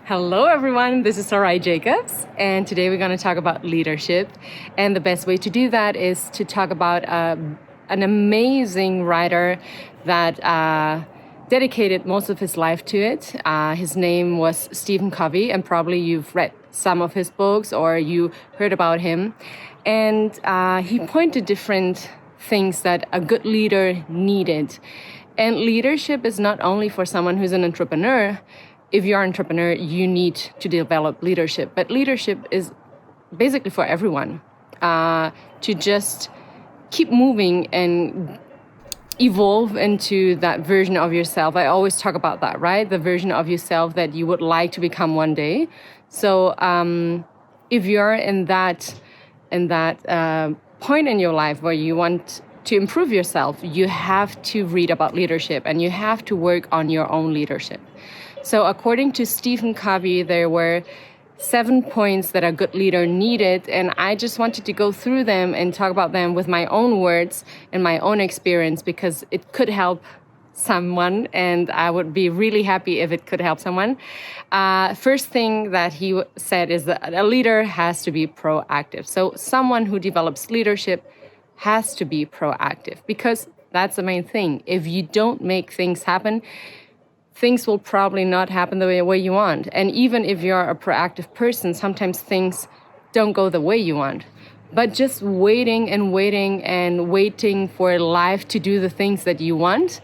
Hello, everyone. This is Sarai Jacobs, and today we're going to talk about leadership. And the best way to do that is to talk about an amazing writer that dedicated most of his life to it. His name was Stephen Covey, and probably you've read some of his books or you heard about him. And he pointed different things that a good leader needed. And leadership is not only for someone who's an entrepreneur. If you're an entrepreneur, you need to develop leadership. But leadership is basically for everyone, to just keep moving and evolve into that version of yourself. I always talk about that, right? The version of yourself that you would like to become one day. So if you're in that point in your life where you want to improve yourself, you have to read about leadership and you have to work on your own leadership. So according to Stephen Covey, there were 7 points that a good leader needed, and I just wanted to go through them and talk about them with my own words and my own experience because it could help someone, and I would be really happy if it could help someone. First thing that he said is that a leader has to be proactive. So someone who develops leadership has to be proactive because that's the main thing. If you don't make things happen, things will probably not happen the way you want. And even if you're a proactive person, sometimes things don't go the way you want. But just waiting for life to do the things that you want,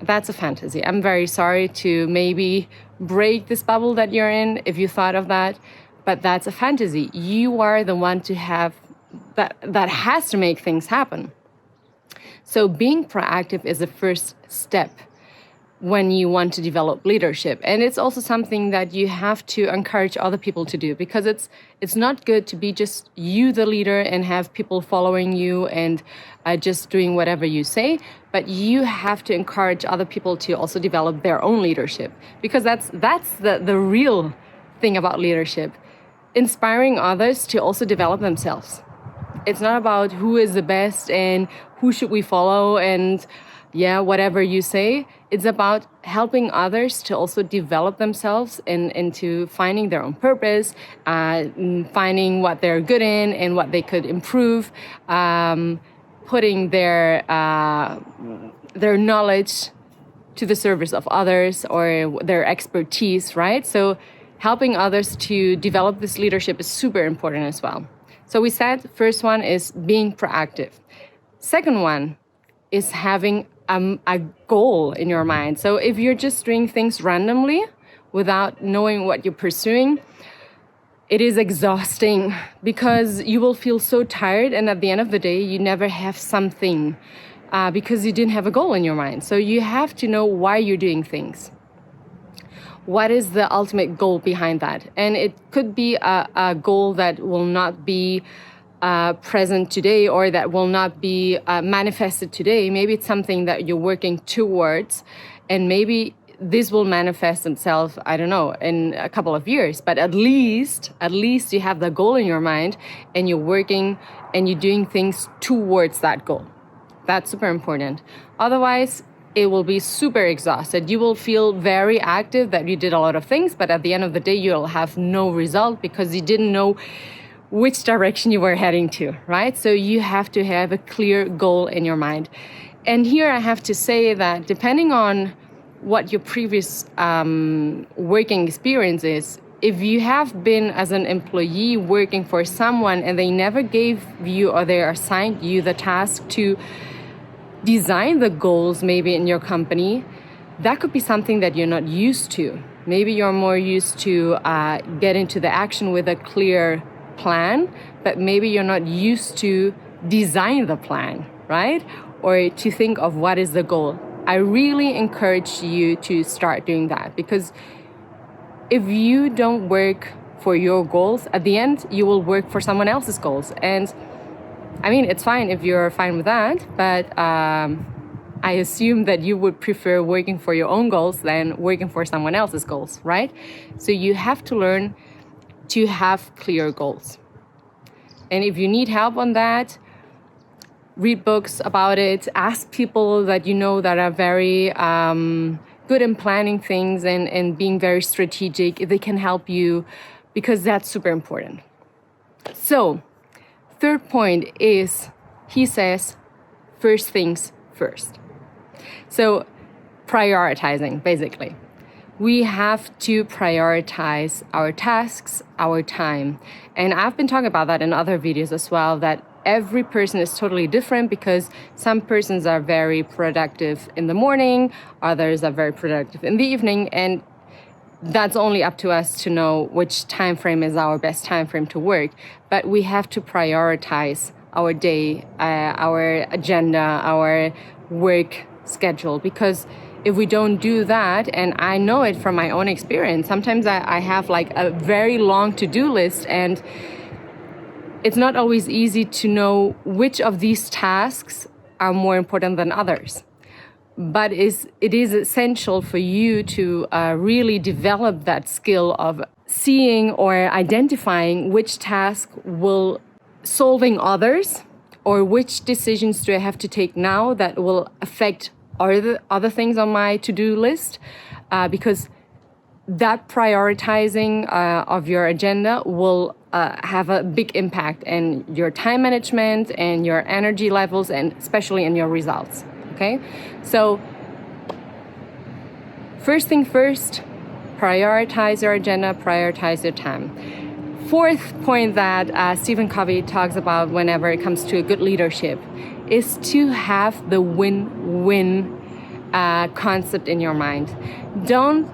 that's a fantasy. I'm very sorry to maybe break this bubble that you're in if you thought of that, but that's a fantasy. You are the one to have that has to make things happen. So being proactive is the first step when you want to develop leadership. And it's also something that you have to encourage other people to do because it's not good to be just you the leader and have people following you and just doing whatever you say, but you have to encourage other people to also develop their own leadership because that's the real thing about leadership, inspiring others to also develop themselves. It's not about who is the best and who should we follow and whatever you say. It's about helping others to also develop themselves and into finding their own purpose, finding what they're good in and what they could improve, putting their knowledge to the service of others or their expertise, right? So helping others to develop this leadership is super important as well. So we said first one is being proactive. Second one is having a goal in your mind. So if you're just doing things randomly without knowing what you're pursuing, it is exhausting because you will feel so tired, and at the end of the day, you never have something because you didn't have a goal in your mind. So you have to know why you're doing things. What is the ultimate goal behind that? And it could be a goal that will not be present today or that will not be manifested today. Maybe it's something that you're working towards, and maybe this will manifest itself, I don't know, in a couple of years. But at least you have the goal in your mind and you're working and you're doing things towards that goal. That's super important. Otherwise, it will be super exhausted. You will feel very active that you did a lot of things, but at the end of the day, you'll have no result because you didn't know which direction you were heading to, right? So you have to have a clear goal in your mind. And here I have to say that depending on what your previous working experience is, if you have been as an employee working for someone and they never gave you or they assigned you the task to design the goals maybe in your company, that could be something that you're not used to. Maybe you're more used to get into the action with a clear plan, but maybe you're not used to design the plan, right? Or to think of what is the goal. I really encourage you to start doing that because if you don't work for your goals, at the end, you will work for someone else's goals. And I mean, it's fine if you're fine with that, but I assume that you would prefer working for your own goals than working for someone else's goals, right? So you have to learn to have clear goals. And if you need help on that, read books about it, ask people that you know that are very good in planning things and being very strategic. They can help you because that's super important. So, third point is, he says, first things first. So, prioritizing, basically. We have to prioritize our tasks, our time. And I've been talking about that in other videos as well, that every person is totally different because some persons are very productive in the morning, others are very productive in the evening, and that's only up to us to know which time frame is our best time frame to work. But we have to prioritize our day, our agenda, our work schedule, because if we don't do that, and I know it from my own experience, sometimes I have like a very long to-do list, and it's not always easy to know which of these tasks are more important than others. But it is essential for you to really develop that skill of seeing or identifying which task will solving others, or which decisions do I have to take now that will affect other things on my to-do list, because that prioritizing of your agenda will have a big impact in your time management and your energy levels, and especially in your results. Okay, so first thing first, prioritize your agenda, prioritize your time. Fourth point that Stephen Covey talks about whenever it comes to a good leadership is to have the win-win concept in your mind. Don't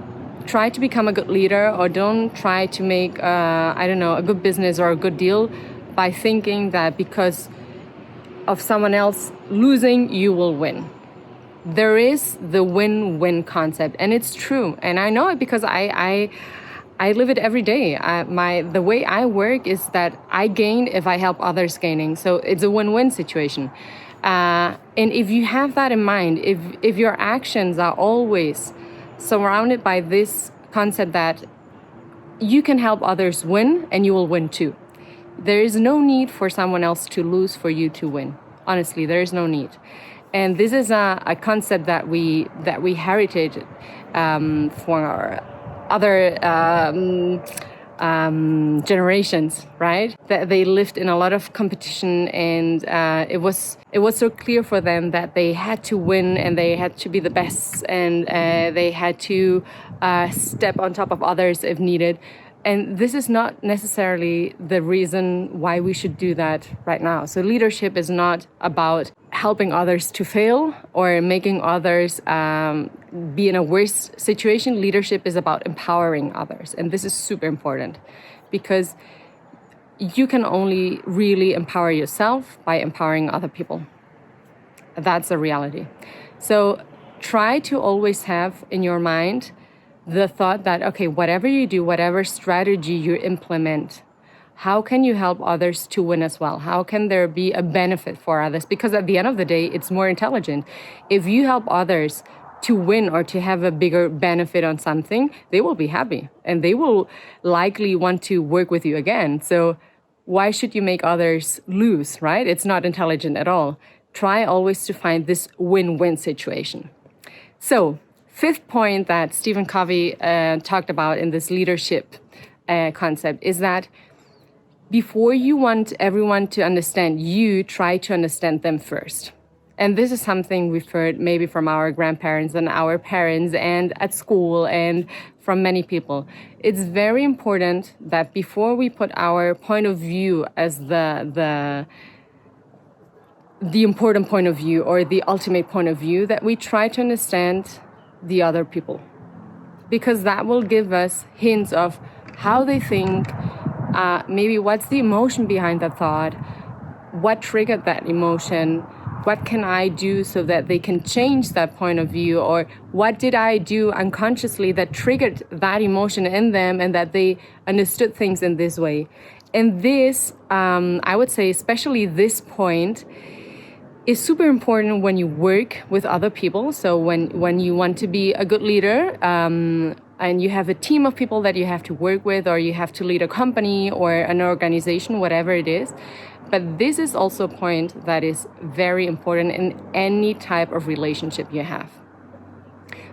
try to become a good leader, or don't try to make, a good business or a good deal by thinking that because of someone else losing, you will win. There is the win-win concept, and it's true. And I know it because I live it every day. The way I work is that I gain if I help others gaining. So it's a win-win situation. And if you have that in mind, if your actions are always surrounded by this concept that you can help others win and you will win too. There is no need for someone else to lose for you to win. Honestly, there is no need. And this is a concept that we heritage for our other generations, right? That they lived in a lot of competition, and it was so clear for them that they had to win and they had to be the best, and they had to step on top of others if needed. And this is not necessarily the reason why we should do that right now. So leadership is not about helping others to fail or making others be in a worse situation. Leadership is about empowering others. And this is super important because you can only really empower yourself by empowering other people. That's a reality. So try to always have in your mind the thought that, okay, whatever you do, whatever strategy you implement, how can you help others to win as well? How can there be a benefit for others? Because at the end of the day, it's more intelligent. If you help others to win or to have a bigger benefit on something, they will be happy and they will likely want to work with you again. So why should you make others lose, right? It's not intelligent at all. Try always to find this win-win situation. So, fifth point that Stephen Covey talked about in this leadership concept is that before you want everyone to understand you, try to understand them first. And this is something we've heard maybe from our grandparents and our parents and at school and from many people. It's very important that before we put our point of view as the important point of view or the ultimate point of view, that we try to understand the other people, because that will give us hints of how they think, maybe what's the emotion behind that thought, what triggered that emotion, what can I do so that they can change that point of view, or what did I do unconsciously that triggered that emotion in them and that they understood things in this way. And this, I would say, especially this point, is super important when you work with other people. So when you want to be a good leader, and you have a team of people that you have to work with, or you have to lead a company or an organization, whatever it is. But this is also a point that is very important in any type of relationship you have.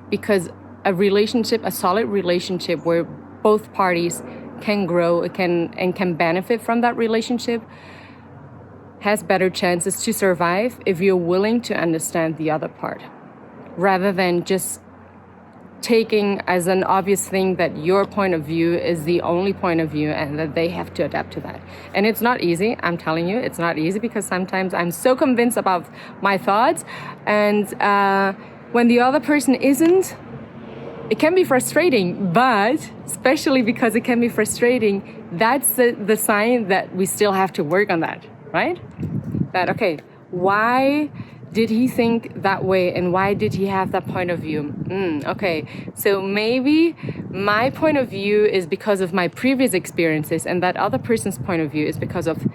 Because a relationship, a solid relationship where both parties can grow, can benefit from that relationship, has better chances to survive if you're willing to understand the other part, rather than just taking as an obvious thing that your point of view is the only point of view and that they have to adapt to that. And it's not easy, I'm telling you, it's not easy, because sometimes I'm so convinced about my thoughts, and when the other person isn't, it can be frustrating. But especially because it can be frustrating, that's the sign that we still have to work on that, right? That, okay, why did he think that way, and why did he have that point of view? Okay, so maybe my point of view is because of my previous experiences, and that other person's point of view is because of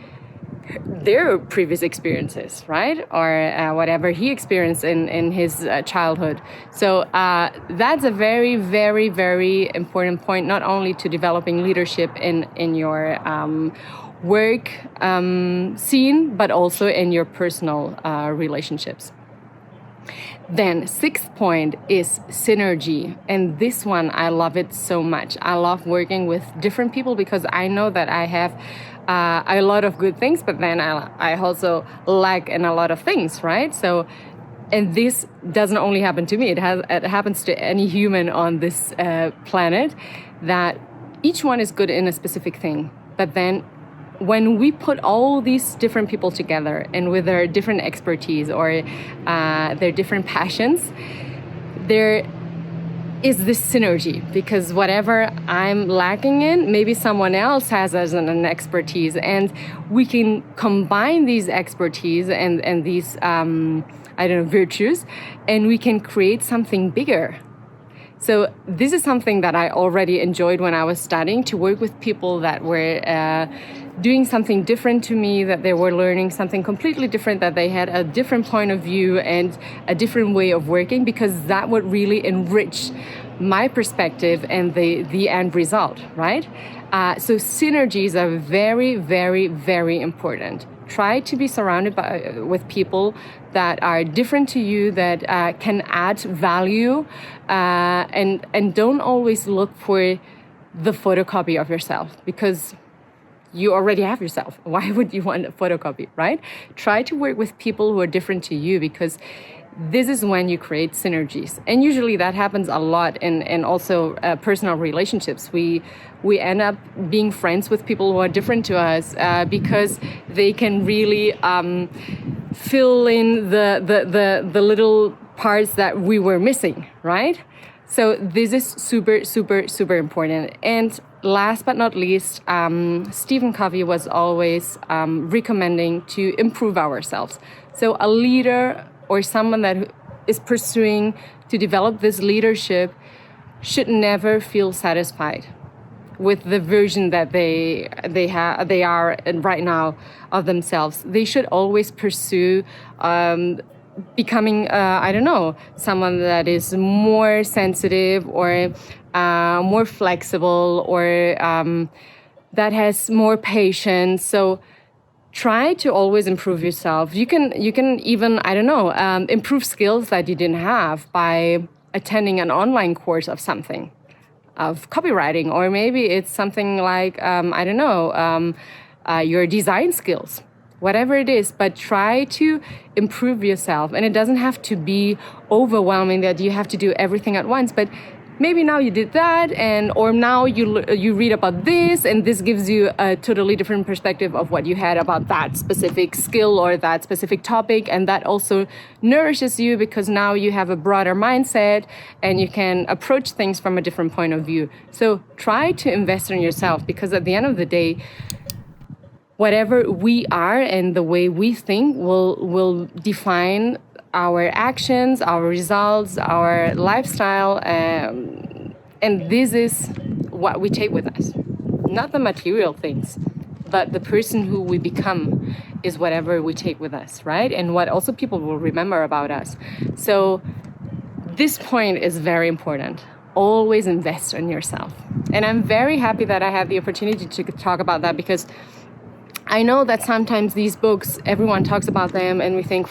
their previous experiences, right? Or whatever he experienced in his childhood. So that's a very, very, very important point, not only to developing leadership in your work scene, but also in your personal relationships. Then 6th point is synergy. And this one, I love it so much. I love working with different people because I know that I have a lot of good things, but then I also lack in a lot of things, right? So, and this doesn't only happen to me, it happens to any human on this planet, that each one is good in a specific thing. But then when we put all these different people together and with their different expertise or their different passions, there is this synergy, because whatever I'm lacking in, maybe someone else has as an expertise, and we can combine these expertise and these virtues, and we can create something bigger. So this is something that I already enjoyed when I was studying, to work with people that were doing something different to me, that they were learning something completely different, that they had a different point of view and a different way of working, because that would really enrich my perspective and the end result, right? So synergies are very, very, very important. Try to be surrounded with people that are different to you, that can add value, and don't always look for the photocopy of yourself, because you already have yourself. Why would you want a photocopy, right? Try to work with people who are different to you, because this is when you create synergies. And usually that happens a lot in also personal relationships. We end up being friends with people who are different to us because they can really fill in the little parts that we were missing, right? So this is super, super, super important. And last but not least, Stephen Covey was always recommending to improve ourselves. So a leader or someone that is pursuing to develop this leadership should never feel satisfied with the version that they are right now of themselves. They should always pursue becoming someone that is more sensitive, or more flexible, or that has more patience. So try to always improve yourself. You can even improve skills that you didn't have by attending an online course of something, of copywriting, or maybe it's something like your design skills. Whatever it is, but try to improve yourself. And it doesn't have to be overwhelming that you have to do everything at once, but maybe now you did that, or now you read about this, and this gives you a totally different perspective of what you had about that specific skill or that specific topic, and that also nourishes you, because now you have a broader mindset and you can approach things from a different point of view. So try to invest in yourself, because at the end of the day, whatever we are and the way we think will define our actions, our results, our lifestyle, and this is what we take with us. Not the material things, but the person who we become is whatever we take with us, right? And what also people will remember about us. So this point is very important. Always invest in yourself. And I'm very happy that I had the opportunity to talk about that, because I know that sometimes these books, everyone talks about them and we think,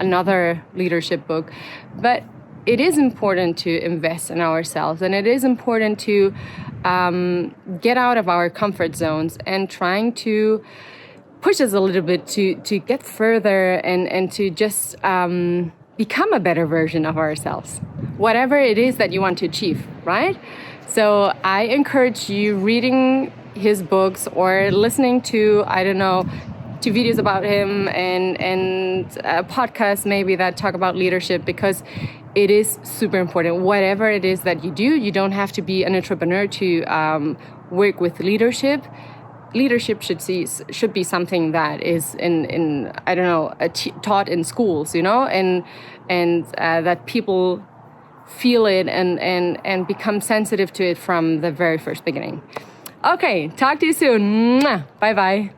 another leadership book. But it is important to invest in ourselves, and it is important to get out of our comfort zones and trying to push us a little bit to get further and to just become a better version of ourselves, whatever it is that you want to achieve, right? So I encourage you reading his books or listening to, I don't know, to videos about him and podcasts maybe that talk about leadership, because it is super important. Whatever it is that you do, you don't have to be an entrepreneur to work with leadership. Leadership should be something that is in I don't know, taught in schools, you know, and that people feel it and become sensitive to it from the very first beginning. Okay, talk to you soon. Bye bye.